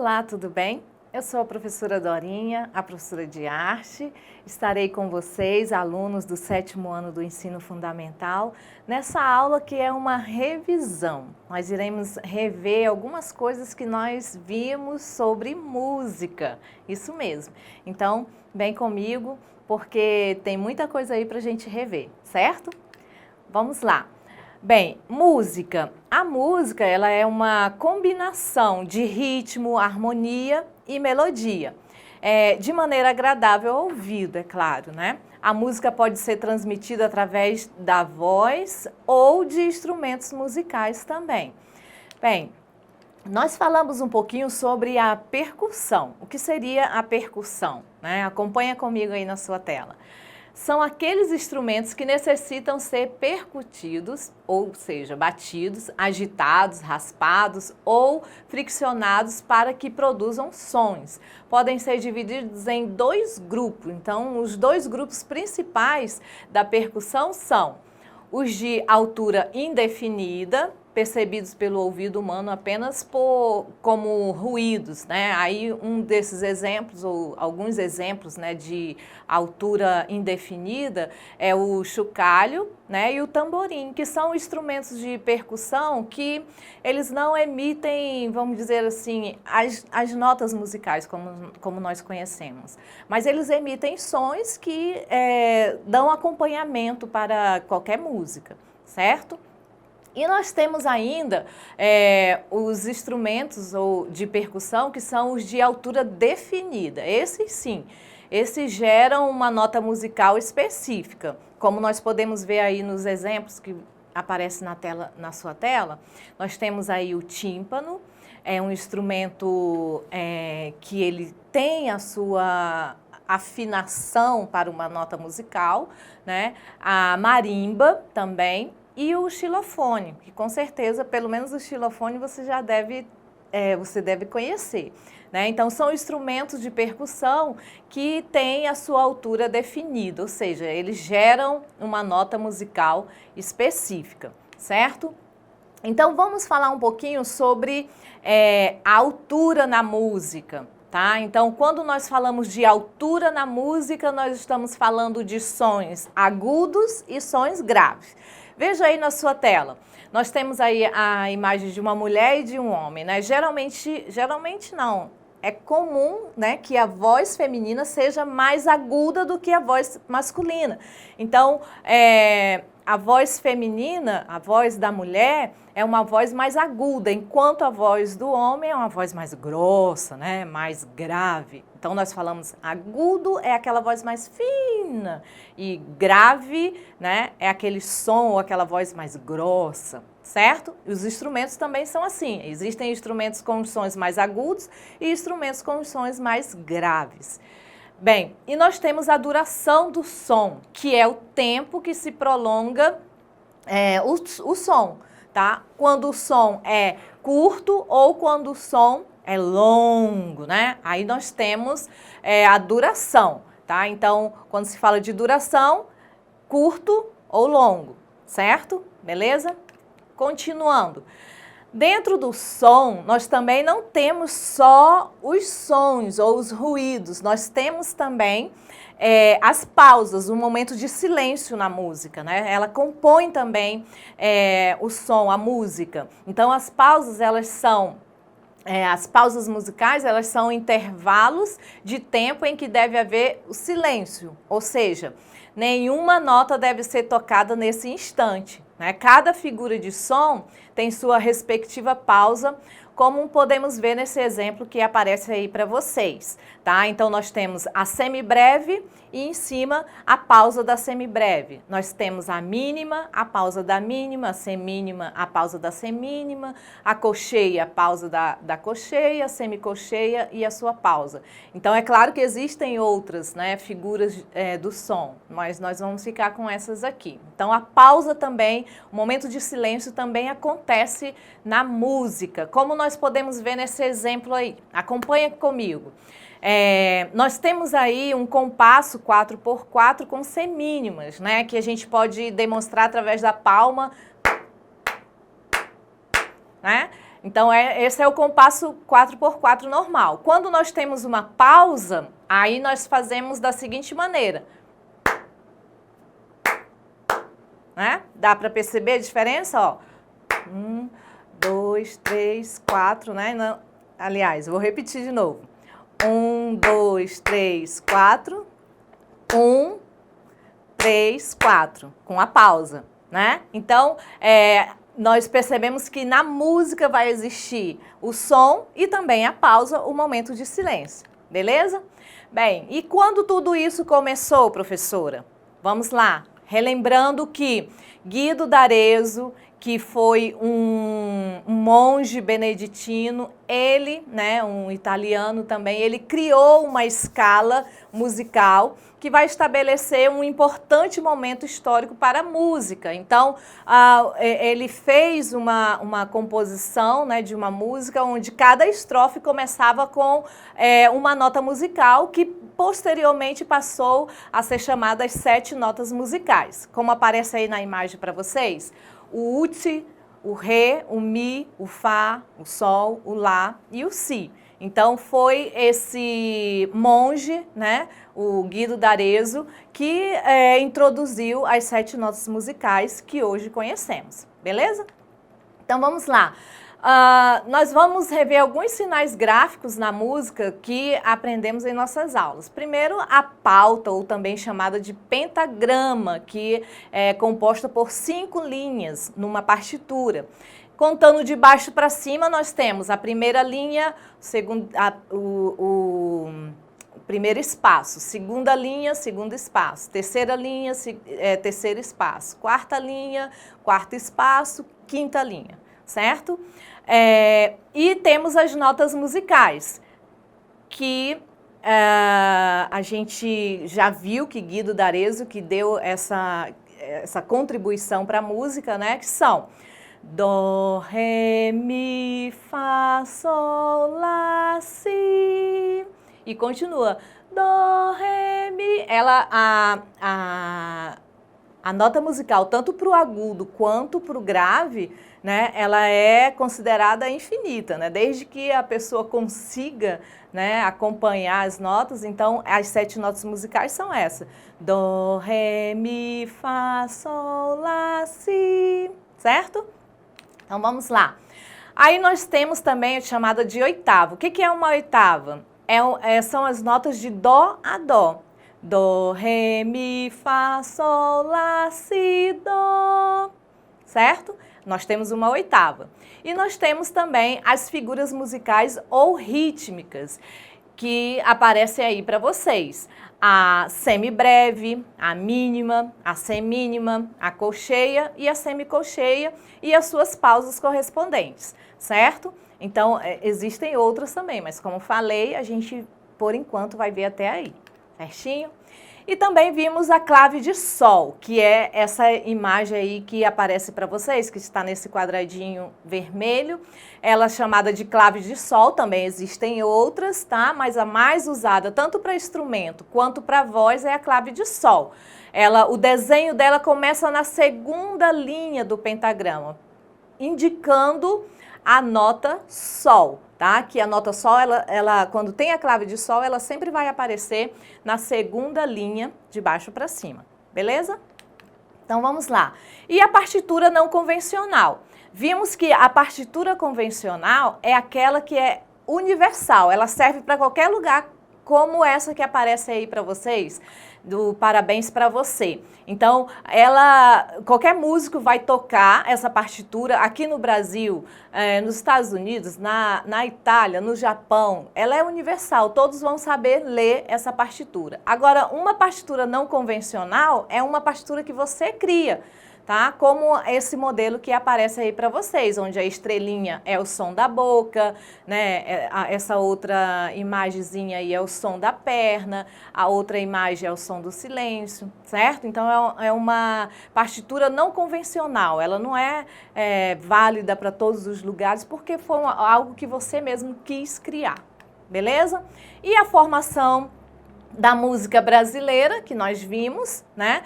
Olá, tudo bem? Eu sou a professora Dorinha, a professora de arte. Estarei com vocês, alunos do 7º ano do ensino fundamental, nessa aula que é uma revisão. Nós iremos rever algumas coisas que nós vimos sobre música, isso mesmo. Então, vem comigo, porque tem muita coisa aí para a gente rever, certo? Vamos lá. Bem, música. A música, ela é uma combinação de ritmo, harmonia e melodia. De maneira agradável ao ouvido, é claro, né? A música pode ser transmitida através da voz ou de instrumentos musicais também. Bem, nós falamos um pouquinho sobre a percussão. O que seria a percussão, né? Acompanha comigo aí na sua tela. São aqueles instrumentos que necessitam ser percutidos, ou seja, batidos, agitados, raspados ou friccionados para que produzam sons. Podem ser divididos em dois grupos. Então, os dois grupos principais da percussão são os de altura indefinida, percebidos pelo ouvido humano apenas como ruídos, né? Aí um desses exemplos, ou alguns exemplos, né, de altura indefinida é o chocalho, né, e o tamborim, que são instrumentos de percussão que eles não emitem, vamos dizer assim, as notas musicais como nós conhecemos, mas eles emitem sons que dão acompanhamento para qualquer música, certo? E nós temos ainda os instrumentos de percussão que são os de altura definida. Esses sim, esses geram uma nota musical específica. Como nós podemos ver aí nos exemplos que aparecem na sua tela, nós temos aí o tímpano, é um instrumento que ele tem a sua afinação para uma nota musical, né? A marimba também. E o xilofone, que com certeza, pelo menos o xilofone você já deve conhecer, né? Então, são instrumentos de percussão que têm a sua altura definida, ou seja, eles geram uma nota musical específica, certo? Então, vamos falar um pouquinho sobre a altura na música, tá? Então, quando nós falamos de altura na música, nós estamos falando de sons agudos e sons graves. Veja aí na sua tela, nós temos aí a imagem de uma mulher e de um homem, né? Geralmente não, é comum, né, que a voz feminina seja mais aguda do que a voz masculina. Então, a voz feminina, a voz da mulher, é uma voz mais aguda, enquanto a voz do homem é uma voz mais grossa, né, mais grave. Então, nós falamos agudo é aquela voz mais fina e grave, né, é aquele som ou aquela voz mais grossa, certo? E os instrumentos também são assim. Existem instrumentos com sons mais agudos e instrumentos com sons mais graves. Bem, e nós temos a duração do som, que é o tempo que se prolonga o som, tá? Quando o som é curto ou quando o som é longo, né? Aí nós temos a duração, tá? Então, quando se fala de duração, curto ou longo, certo? Beleza? Continuando. Dentro do som, nós também não temos só os sons ou os ruídos, nós temos também as pausas, o momento de silêncio na música, né? Ela compõe também o som, a música. Então, as pausas, as pausas musicais, elas são intervalos de tempo em que deve haver o silêncio, ou seja, nenhuma nota deve ser tocada nesse instante, né? Cada figura de som tem sua respectiva pausa, como podemos ver nesse exemplo que aparece aí para vocês, tá? Então, nós temos a semibreve e em cima a pausa da semibreve. Nós temos a mínima, a pausa da mínima, a semínima, a pausa da semínima, a cocheia, a pausa da cocheia, a semicocheia e a sua pausa. Então, é claro que existem outras, né, figuras do som, mas nós vamos ficar com essas aqui. Então, a pausa também, o momento de silêncio também acontece na música, como nós podemos ver nesse exemplo aí. Acompanha comigo. Nós temos aí um compasso 4x4 com semínimas, né, que a gente pode demonstrar através da palma, né? Então, esse é o compasso 4x4 normal. Quando nós temos uma pausa, aí nós fazemos da seguinte maneira. Né? Dá para perceber a diferença? Ó. 1, 2, 3, 4, né? Não, aliás, vou repetir de novo. 1, 2, 3, 4. 1, 3, 4. Com a pausa, né? Então, nós percebemos que na música vai existir o som e também a pausa, o momento de silêncio. Beleza? Bem, e quando tudo isso começou, professora? Vamos lá. Relembrando que Guido d'Arezzo, que foi um monge beneditino, ele, né, um italiano também, ele criou uma escala musical que vai estabelecer um importante momento histórico para a música. Então, ele fez uma composição, né, de uma música onde cada estrofe começava com uma nota musical que posteriormente passou a ser chamada as 7 notas musicais. Como aparece aí na imagem para vocês, o ut, o ré, o mi, o fá, o sol, o lá e o si. Então foi esse monge, né, o Guido d'Arezzo, que introduziu as 7 notas musicais que hoje conhecemos, beleza? Então vamos lá. Nós vamos rever alguns sinais gráficos na música que aprendemos em nossas aulas. Primeiro, a pauta, ou também chamada de pentagrama, que é composta por 5 linhas numa partitura. Contando de baixo para cima, nós temos a primeira linha, o primeiro espaço, segunda linha, segundo espaço, terceira linha, terceiro espaço, quarta linha, quarto espaço, quinta linha, certo? E temos as notas musicais, que a gente já viu que Guido d'Arezzo que deu essa contribuição para a música, né? Que são Dó, Ré, Mi, Fá, Sol, Lá, Si. E continua. Dó, Ré, Mi. A nota musical, tanto para o agudo quanto para o grave, né, ela é considerada infinita, né? Desde que a pessoa consiga, né, acompanhar as notas, então as 7 notas musicais são essas. Dó, Ré, Mi, Fá, Sol, Lá, Si. Certo? Então vamos lá. Aí nós temos também a chamada de oitava. O que é uma oitava? São as notas de Dó a Dó. Dó, Ré, Mi, Fá, Sol, Lá, Si, Dó. Certo? Nós temos uma oitava. E nós temos também as figuras musicais ou rítmicas, que aparecem aí para vocês. A semibreve, a mínima, a semínima, a colcheia e a semicolcheia e as suas pausas correspondentes, certo? Então, existem outras também, mas como falei, a gente, por enquanto, vai ver até aí, certinho? E também vimos a clave de sol, que é essa imagem aí que aparece para vocês, que está nesse quadradinho vermelho. Ela é chamada de clave de sol, também existem outras, tá? Mas a mais usada, tanto para instrumento quanto para voz, é a clave de sol. O desenho dela começa na segunda linha do pentagrama, indicando a nota sol. Tá? Que a nota sol, quando tem a clave de sol, ela sempre vai aparecer na segunda linha de baixo para cima, beleza? Então vamos lá. E a partitura não convencional? Vimos que a partitura convencional é aquela que é universal, ela serve para qualquer lugar, como essa que aparece aí para vocês, do Parabéns para Você. Então, qualquer músico vai tocar essa partitura aqui no Brasil, nos Estados Unidos, na Itália, no Japão. Ela é universal, todos vão saber ler essa partitura. Agora, uma partitura não convencional é uma partitura que você cria, tá? Como esse modelo que aparece aí para vocês, onde a estrelinha é o som da boca, né? Essa outra imagenzinha aí é o som da perna, a outra imagem é o som do silêncio, certo? Então é uma partitura não convencional, ela não é válida para todos os lugares, porque foi algo que você mesmo quis criar, beleza? E a formação da música brasileira, que nós vimos, né?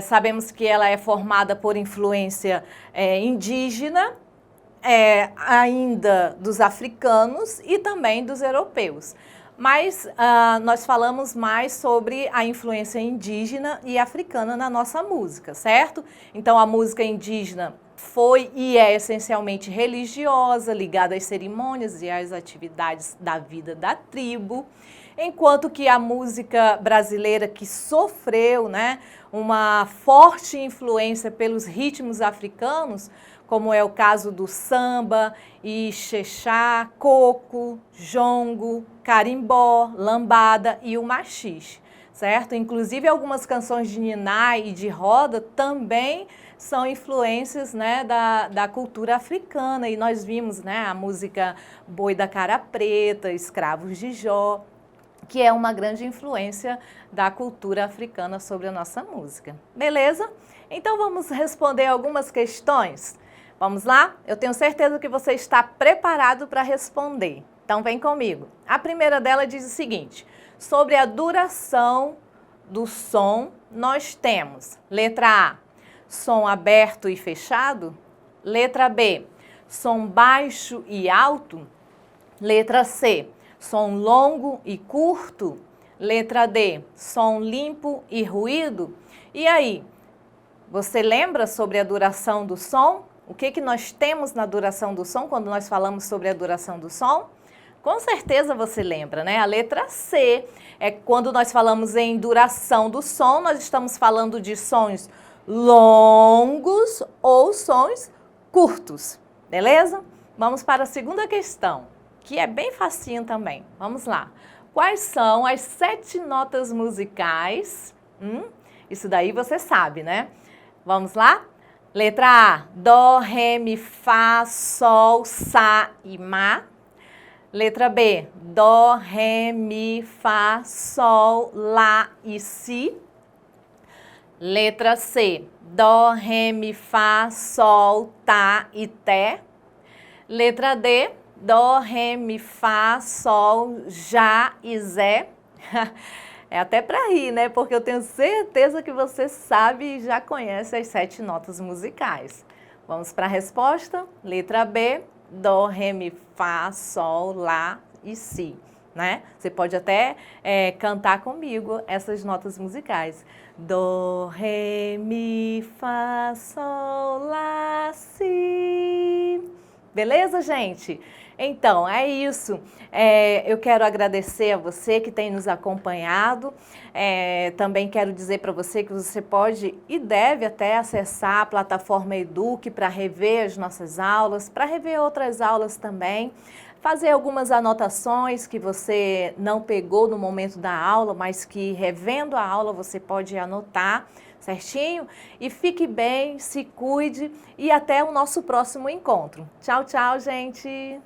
Sabemos que ela é formada por influência indígena, ainda dos africanos e também dos europeus. Mas nós falamos mais sobre a influência indígena e africana na nossa música, certo? Então a música indígena foi e é essencialmente religiosa, ligada às cerimônias e às atividades da vida da tribo, enquanto que a música brasileira, que sofreu, né, uma forte influência pelos ritmos africanos, como é o caso do samba, ixexá, coco, jongo, carimbó, lambada e o maxixe, certo? Inclusive algumas canções de niná e de roda também são influências, né, da cultura africana, e nós vimos, né, a música Boi da Cara Preta, Escravos de Jó, que é uma grande influência da cultura africana sobre a nossa música. Beleza? Então vamos responder algumas questões? Vamos lá? Eu tenho certeza que você está preparado para responder. Então vem comigo. A primeira dela diz o seguinte: sobre a duração do som, nós temos letra A, som aberto e fechado. Letra B, som baixo e alto. Letra C, som longo e curto. Letra D, som limpo e ruído. E aí, você lembra sobre a duração do som? O que nós temos na duração do som quando nós falamos sobre a duração do som? Com certeza você lembra, né? A letra C é quando nós falamos em duração do som, nós estamos falando de sons longos ou sons curtos, beleza? Vamos para a segunda questão, que é bem facinho também. Vamos lá. Quais são as 7 notas musicais? Isso daí você sabe, né? Vamos lá? Letra A, dó, ré, mi, fá, sol, sá e má. Letra B, dó, ré, mi, fá, sol, lá e si. Letra C, dó, ré, mi, fá, sol, tá e té. Letra D, dó, ré, mi, fá, sol, já e zé. É até para rir, né? Porque eu tenho certeza que você sabe e já conhece as 7 notas musicais. Vamos para a resposta? Letra B, dó, ré, mi, fá, sol, lá e si, né? Você pode até cantar comigo essas notas musicais. Dó, ré, mi, fá, sol, lá, si. Beleza, gente? Então, é isso. Eu quero agradecer a você que tem nos acompanhado. Também quero dizer para você que você pode e deve até acessar a plataforma Eduque para rever as nossas aulas, para rever outras aulas também, fazer algumas anotações que você não pegou no momento da aula, mas que revendo a aula você pode anotar, certinho? E fique bem, se cuide e até o nosso próximo encontro. Tchau, tchau, gente!